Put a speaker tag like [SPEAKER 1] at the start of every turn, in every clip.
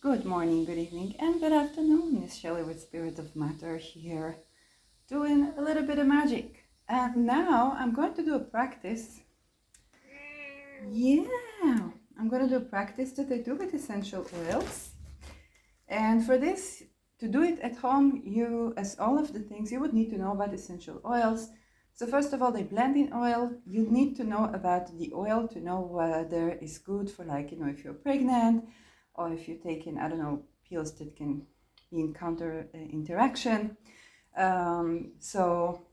[SPEAKER 1] Good morning, good evening, and good afternoon. It's Shelley with Spirit of Matter here, doing a little bit of magic. And now I'm going to do a practice. Yeah, I'm going to do a practice that I do with essential oils. And for this, to do it at home, as all of the things, you would need to know about essential oils. So first of all, they blend in oil. You need to know about the oil to know whether it's good for, if you're pregnant, or if you're taking, pills that can be in counter interaction. So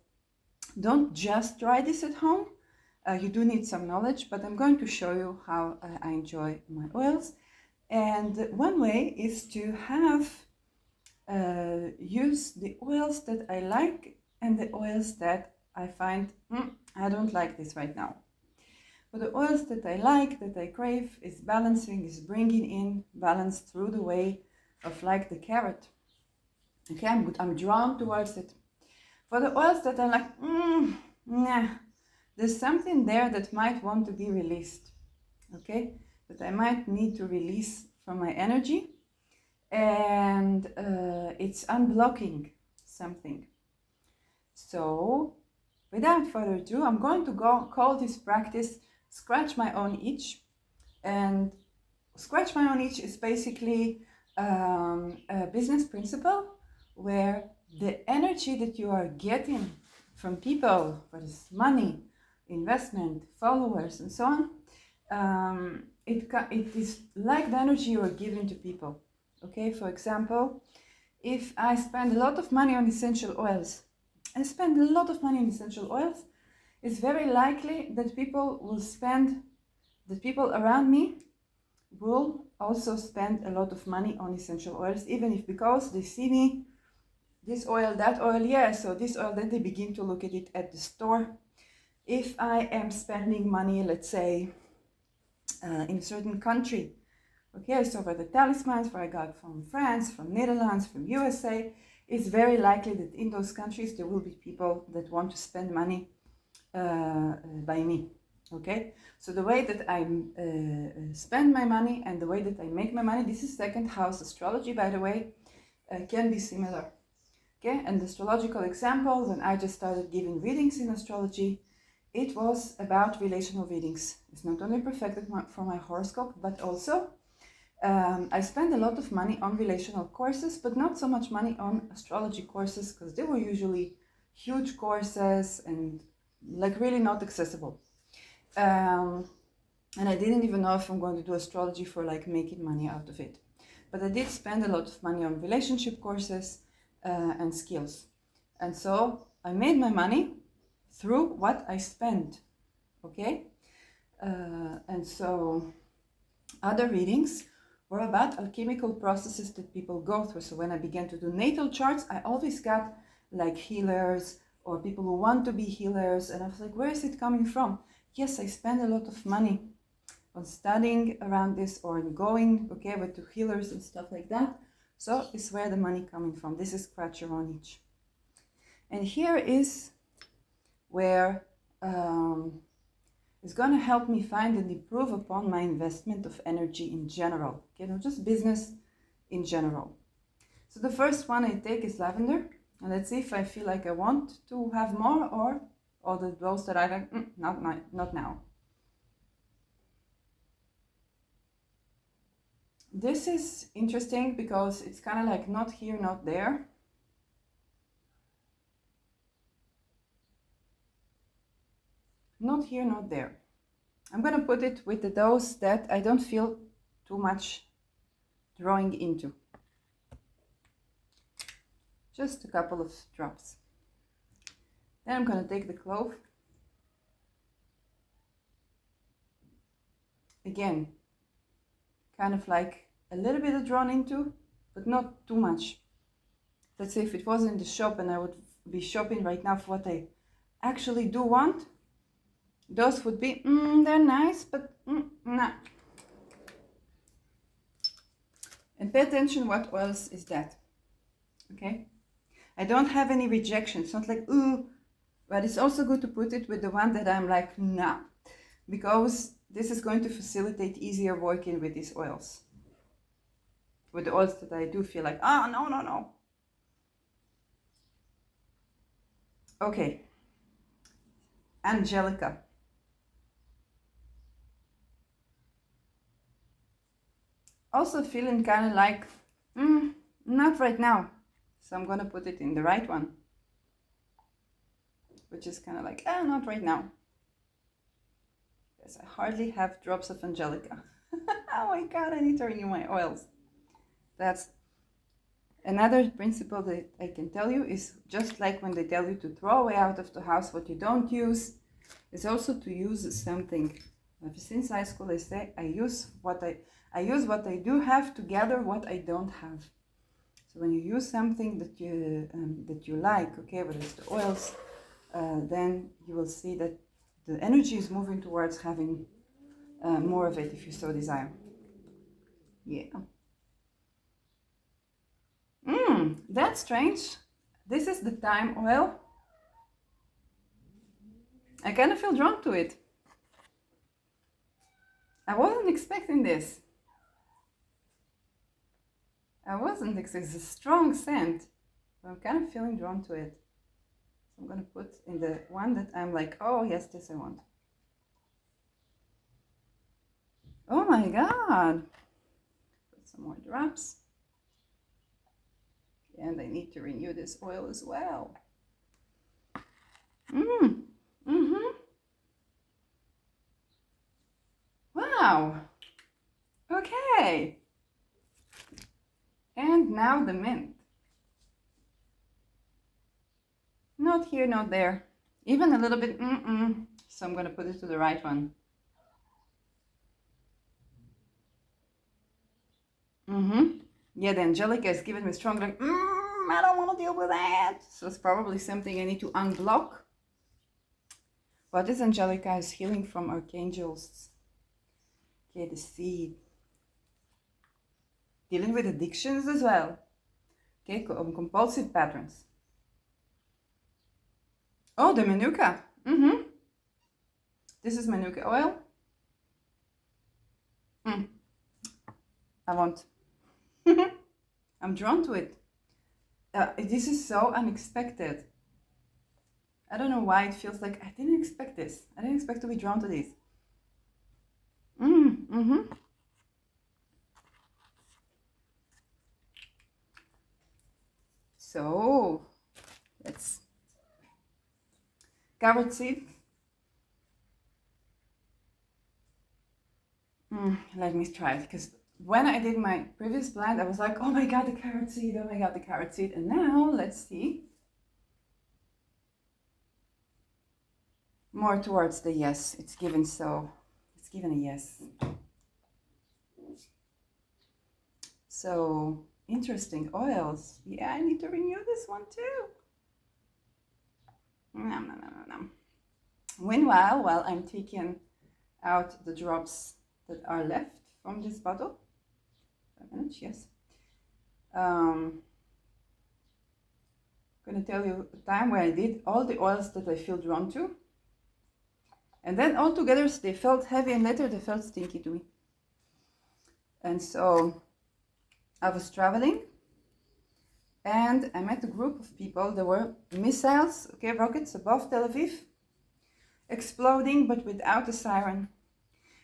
[SPEAKER 1] don't just try this at home. You do need some knowledge, but I'm going to show you how I enjoy my oils. And one way is to use the oils that I like and the oils that I find, I don't like this right now. But the oils that I like, that I crave, is balancing, is bringing in balance through the way of like the carrot. Okay, I'm drawn towards it. For the oils that I like, nah, there's something there that might want to be released. Okay, that I might need to release from my energy, and it's unblocking something. So, without further ado, I'm going to call this practice Scratch My Own Itch. And Scratch My Own Itch is basically a business principle where the energy that you are getting from people, whether it's money, investment, followers, and so on, it is like the energy you are giving to people. Okay, for example, if I spend a lot of money on essential oils, it's very likely that the people around me will also spend a lot of money on essential oils, even if because they see me, this oil, that oil, yeah, so this oil, then they begin to look at it at the store. If I am spending money, let's say, in a certain country, okay, so for the talismans, where I got from France, from Netherlands, from USA, it's very likely that in those countries there will be people that want to spend money by me. Okay, so the way that I spend my money and the way that I make my money, this is second house astrology, by the way, can be similar. Okay, and the astrological example, when I just started giving readings in astrology, it was about relational readings. It's not only perfected for my horoscope, but also I spend a lot of money on relational courses, but not so much money on astrology courses, because they were usually huge courses and like really not accessible. And I didn't even know if I'm going to do astrology for like making money out of it. But I did spend a lot of money on relationship courses and skills. And so I made my money through what I spent. Okay? And so other readings were about alchemical processes that people go through. So when I began to do natal charts, I always got like healers or people who want to be healers. And I was like, where is it coming from? Yes, I spend a lot of money on studying around this or going, okay, with the healers and stuff like that. So it's where the money coming from. This is Scratch Your Own Itch. And here is where it's going to help me find and improve upon my investment of energy in general. Okay, not just business in general. So the first one I take is lavender. And let's see if I feel like I want to have more or those that I like, not now. This is interesting because it's kind of like not here, not there. Not here, not there. I'm going to put it with the dose that I don't feel too much drawing into. Just a couple of drops. Then I'm going to take the clove. Again, kind of like a little bit of drawn into, but not too much. Let's say if it was in the shop and I would be shopping right now for what I actually do want, those would be, they're nice, but nah. And pay attention what oils is that, okay? I don't have any rejection. It's not like, ooh, but it's also good to put it with the one that I'm like, nah, because this is going to facilitate easier working with these oils. with the oils that I do feel like, ah, no, no, no. Okay, Angelica. Also feeling kind of like, not right now. So I'm gonna put it in the right one, which is kind of like, not right now. Yes, I hardly have drops of Angelica. Oh my God, I need to renew my oils. That's another principle that I can tell you is just like when they tell you to throw away out of the house what you don't use, is also to use something. Since high school, I say I use what I do have to gather what I don't have. So when you use something that you like, okay, whether it's the oils, then you will see that the energy is moving towards having more of it if you so desire. Yeah. That's strange. This is the thyme oil. I kind of feel drawn to it. I wasn't expecting this. It's a strong scent, but I'm kind of feeling drawn to it. So I'm gonna put in the one that I'm like, oh yes, this I want. Oh my God. Put some more drops. And I need to renew this oil as well. Wow. Okay. And now the mint. Not here, not there. Even a little bit, So I'm gonna put it to the right one. Yeah, the Angelica is giving me strong, like, I don't want to deal with that. So it's probably something I need to unblock. But this Angelica is healing from archangels. Okay, the seed. Dealing with addictions as well. Okay, compulsive patterns. Oh, the Manuka. This is Manuka oil. I want. I'm drawn to it. This is so unexpected. I don't know why it feels like I didn't expect this. I didn't expect to be drawn to this. So, let's carrot seed. Let me try it, because when I did my previous blend, I was like, oh my God, the carrot seed, oh my God, the carrot seed. And now, let's see. More towards the yes. It's given a yes. So, interesting oils. Yeah, I need to renew this one too. Meanwhile, while I'm taking out the drops that are left from this bottle, 5 minutes, yes. I'm going to tell you a time where I did all the oils that I feel drawn to. And then all together they felt heavy, and later they felt stinky to me. And so I was traveling and I met a group of people. There were missiles, okay, rockets above Tel Aviv, exploding but without a siren.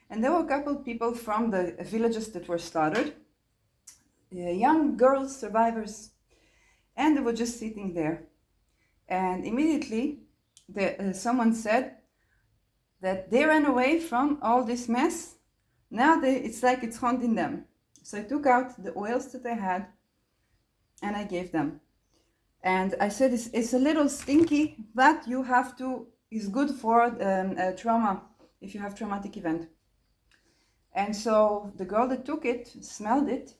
[SPEAKER 1] And there were a couple of people from the villages that were slaughtered, young girls, survivors, and they were just sitting there. And immediately someone said that they ran away from all this mess. Now it's like it's haunting them. So I took out the oils that I had and I gave them. And I said, it's a little stinky, but it's good for trauma, if you have traumatic event. And so the girl that took it smelled it,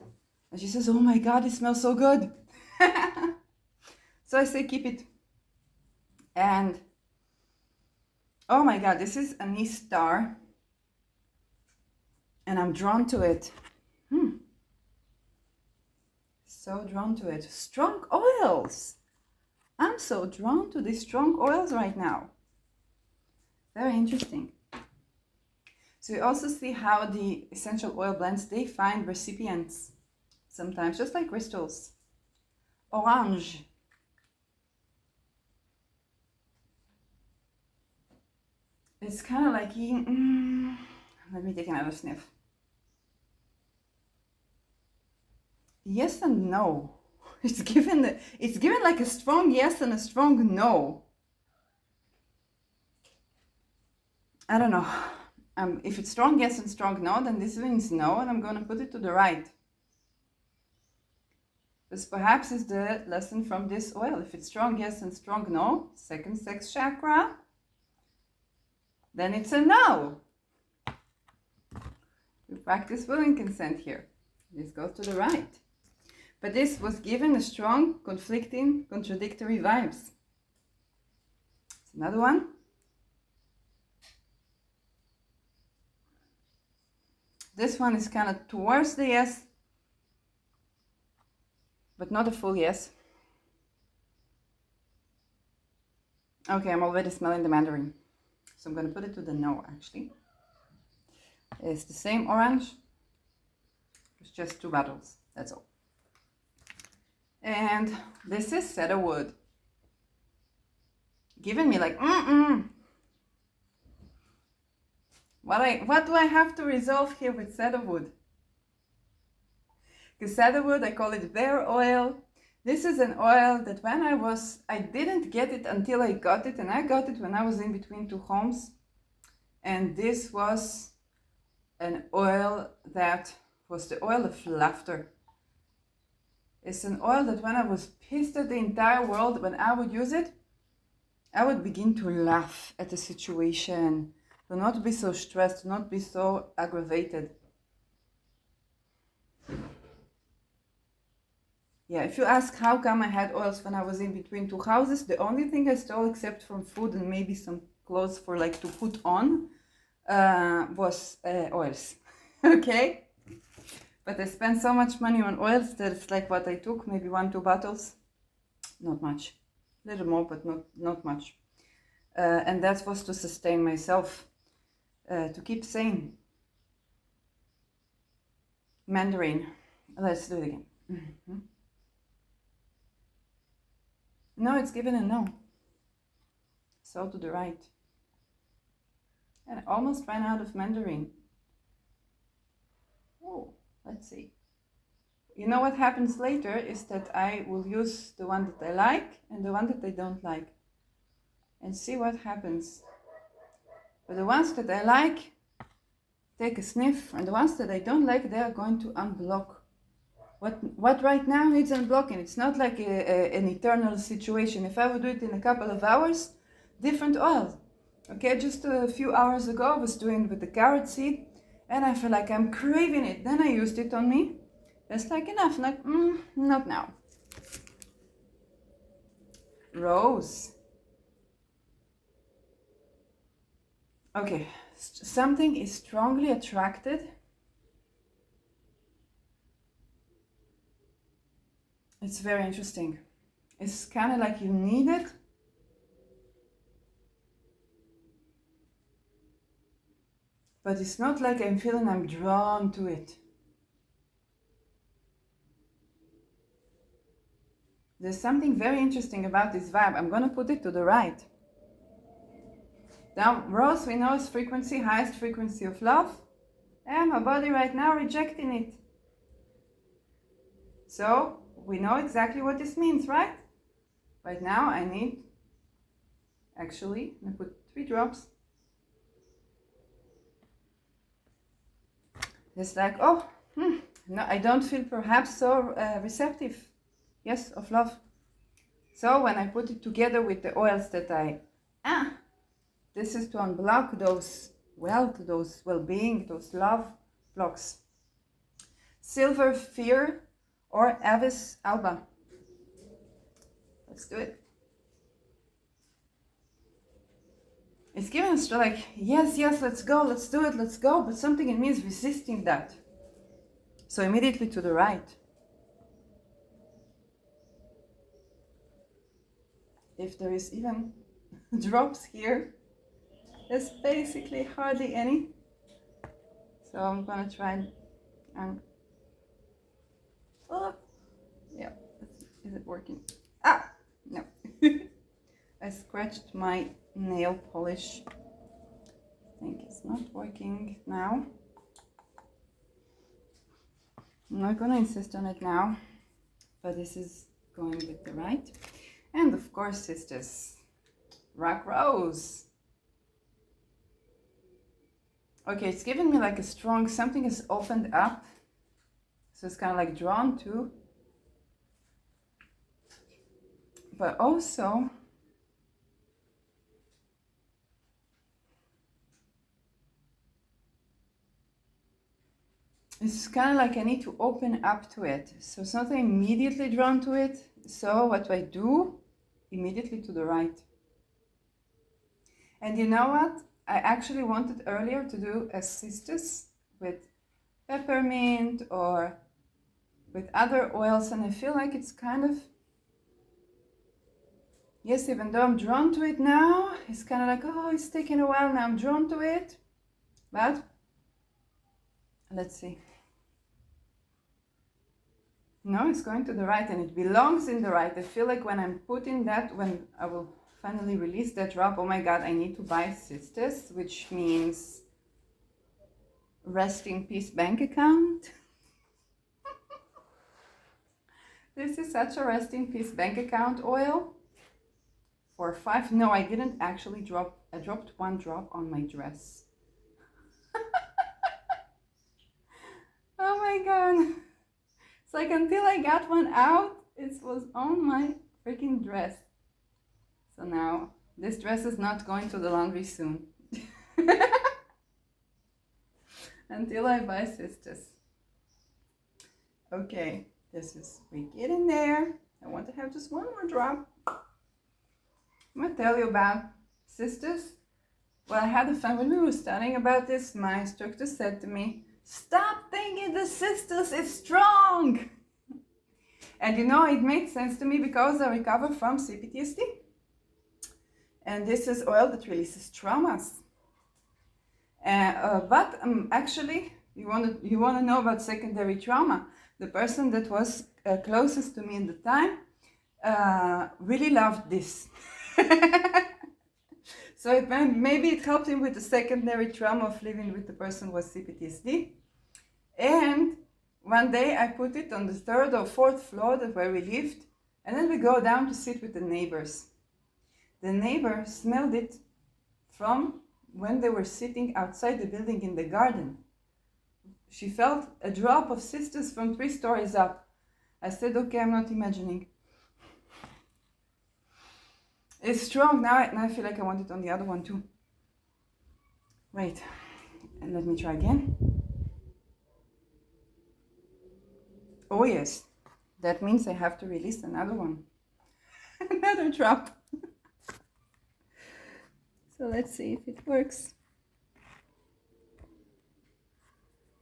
[SPEAKER 1] and she says, oh my God, it smells so good. So I say, keep it. And oh my God, this is anise star, and I'm drawn to it. So drawn to it. Strong oils. I'm so drawn to these strong oils right now. Very interesting. So you also see how the essential oil blends, they find recipients. sometimes, just like crystals. Orange. It's kind of like eating, let me take another sniff. Yes and no. It's given like a strong yes and a strong no. I don't know. If it's strong yes and strong no, then this means no, and I'm going to put it to the right. This perhaps is the lesson from this oil. If it's strong yes and strong no, second sex chakra, then it's a no. We practice will and consent here. This goes to the right. But this was given a strong, conflicting, contradictory vibes. It's another one. This one is kind of towards the yes, but not a full yes. Okay, I'm already smelling the mandarin. So I'm going to put it to the no, actually. It's the same orange. It's just 2 bottles, that's all. And this is cedarwood. Giving me like, What do I have to resolve here with cedarwood? Because cedarwood, I call it bear oil. This is an oil that I didn't get it until I got it, and I got it when I was in between 2 homes. And this was an oil that was the oil of laughter. It's an oil that when I was pissed at the entire world, when I would use it, I would begin to laugh at the situation, to not be so stressed, to not be so aggravated. Yeah, if you ask how come I had oils when I was in between 2 houses, the only thing I stole except from food and maybe some clothes for like to put on was oils. Okay? But I spent so much money on oils that it's like what I took, maybe 1-2 bottles. Not much. A little more, but not much. And that was to sustain myself, to keep sane. Mandarin. Let's do it again. Mm-hmm. No, it's given a no. So to the right. And I almost ran out of mandarin. Oh, let's see. You know what happens later is that I will use the one that I like and the one that I don't like. And see what happens. But the ones that I like, take a sniff. And the ones that I don't like, they are going to unblock. What right now needs unblocking? It's not like an eternal situation. If I would do it in a couple of hours, different oil. Okay, just a few hours ago I was doing it with the carrot seed and I feel like I'm craving it. Then I used it on me. That's like enough, like, not now. Rose. Okay, something is strongly attracted. It's very interesting. It's kind of like you need it. But it's not like I'm feeling I'm drawn to it. There's something very interesting about this vibe. I'm going to put it to the right. Now, rose we know is frequency, highest frequency of love. And my body right now rejecting it. So, we know exactly what this means, right? Right now I need, actually, I put 3 drops. It's like, oh, no, I don't feel perhaps so receptive, yes, of love. So when I put it together with the oils that this is to unblock those wealth, those well-being, those love blocks. Silver Fear or Avis Alba. Let's do it. It's giving us like, yes, let's go, let's do it, let's go. But something in me is resisting that. So immediately to the right. If there is even drops here, there's basically hardly any. So I'm gonna try and working. Ah, no. I scratched my nail polish. I think it's not working now. I'm not gonna insist on it now, but this is going with the right. And of course, sisters, rock rose. Okay, it's giving me like a strong, something is opened up. So it's kind of like drawn to. But also, it's kind of like I need to open up to it. So it's not immediately drawn to it. So what I do, immediately to the right. And you know what? I actually wanted earlier to do a cistus with peppermint or with other oils, and I feel like it's kind of, yes, even though I'm drawn to it now, it's kind of like, oh, it's taking a while, now I'm drawn to it. But let's see. No, it's going to the right and it belongs in the right. I feel like when I'm putting that, when I will finally release that drop, oh my God, I need to buy sisters, which means rest in peace bank account. This is such a rest in peace bank account oil. For $5, no, I didn't actually drop, I dropped one drop on my dress. Oh my God. It's like until I got one out, it was on my freaking dress. So now this dress is not going to the laundry soon. Until I buy sisters. Okay, this is, we get in there. I want to have just one more drop. I'm going to tell you about sisters. Well, I had a fun when we were studying about this. My instructor said to me, stop thinking the sisters is strong. And you know, it made sense to me because I recovered from CPTSD. And this is oil that releases traumas. But actually, you want to know about secondary trauma. The person that was closest to me at the time really loved this. So maybe it helped him with the secondary trauma of living with the person with CPTSD. And one day I put it on the 3rd or 4th floor where we lived, and then we go down to sit with the neighbors. The neighbor smelled it from when they were sitting outside the building in the garden. She felt a drop of sisters from 3 stories up. I said, okay, I'm not imagining. It's strong now, and I feel like I want it on the other one too. Wait, and let me try again. Oh yes, that means I have to release another one. Another drop. So let's see if it works.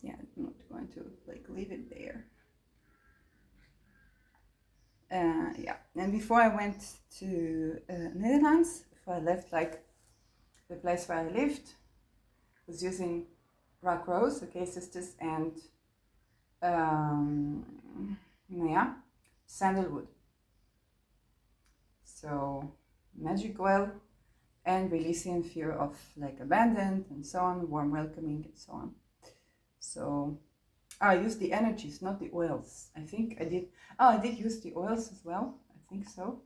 [SPEAKER 1] Yeah, I'm not going to like leave it there. Yeah, and before I went to Netherlands, before I left like the place where I lived, was using rock rose, okay, sisters, and yeah, sandalwood. So magic oil and releasing fear of like abandoned and so on, warm welcoming and so on. So I used the energies, not the oils. I think I did. Oh, I did use the oils as well. I think so.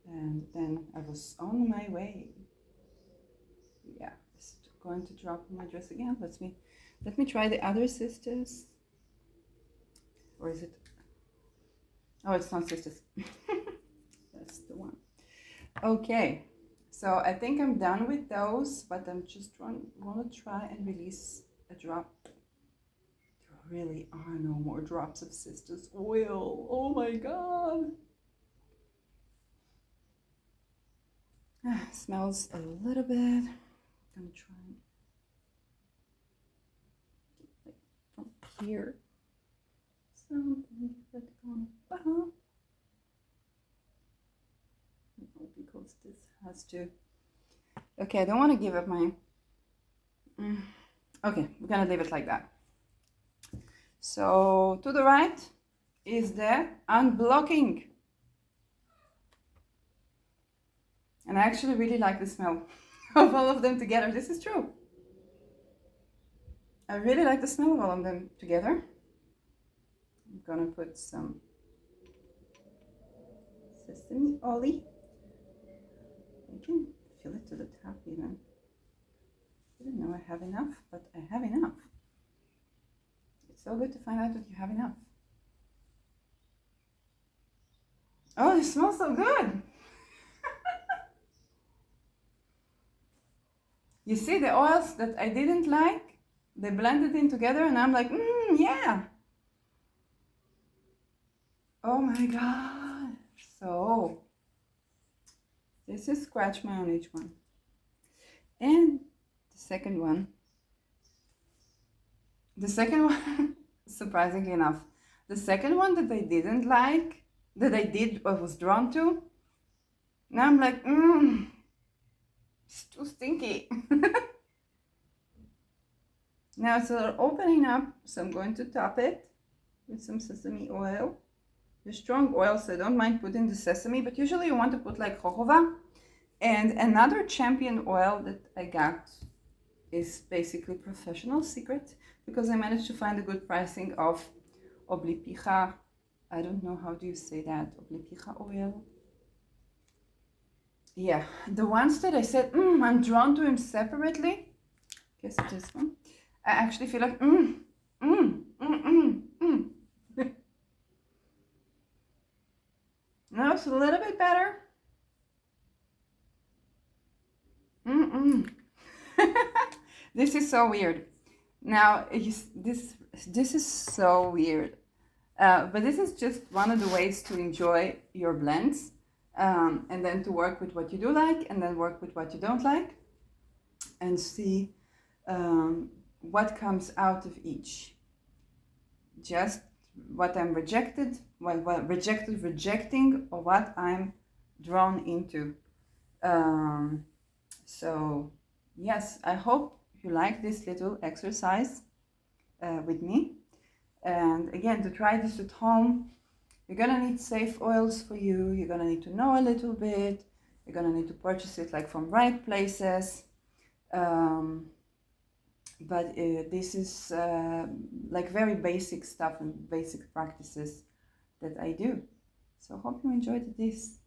[SPEAKER 1] And then I was on my way. Yeah, just going to drop my dress again. Let me try the other sisters. Or is it? Oh, it's not sisters. That's the one. Okay, so I think I'm done with those, but I'm just want to try and release a drop. There really are no more drops of sisters oil. Oh my God. Smells a little bit. I'm gonna try like from here. Something that gone because this has to. Okay, I don't want to give up my. Okay, we're gonna leave it like that. So to the right, is the unblocking. And I actually really like the smell of all of them together. This is true. I really like the smell of all of them together. I'm gonna put some sesame oil. I can fill it to the top even. I didn't know I have enough, but I have enough. It's so good to find out that you have enough. Oh, it smells so good. You see the oils that I didn't like, they blended in together and I'm like, yeah. Oh my God. So, this is scratch my on each one. And the second one, surprisingly enough, the second one that I didn't like, that I did or was drawn to, now I'm like, it's too stinky. Now it's opening up, so I'm going to top it with some sesame oil. The strong oil, so I don't mind putting the sesame, but usually you want to put like jojoba. And another champion oil that I got is basically professional secret, because I managed to find a good pricing of oblipicha. I don't know, how do you say that? Oblipicha oil. Yeah, the ones that I said, I'm drawn to them separately. Guess this one. I actually feel like, Now it's a little bit better. This is so weird. Now, this is so weird. But this is just one of the ways to enjoy your blends, and then to work with what you do like, and then work with what you don't like, and see what comes out of each. Just what I'm rejecting, or what I'm drawn into. So yes, I hope you like this little exercise with me. And again, to try this at home, you're gonna need safe oils for you. You're gonna need to know a little bit. You're gonna need to purchase it like from right places. But this is like very basic stuff and basic practices that I do. So I hope you enjoyed this.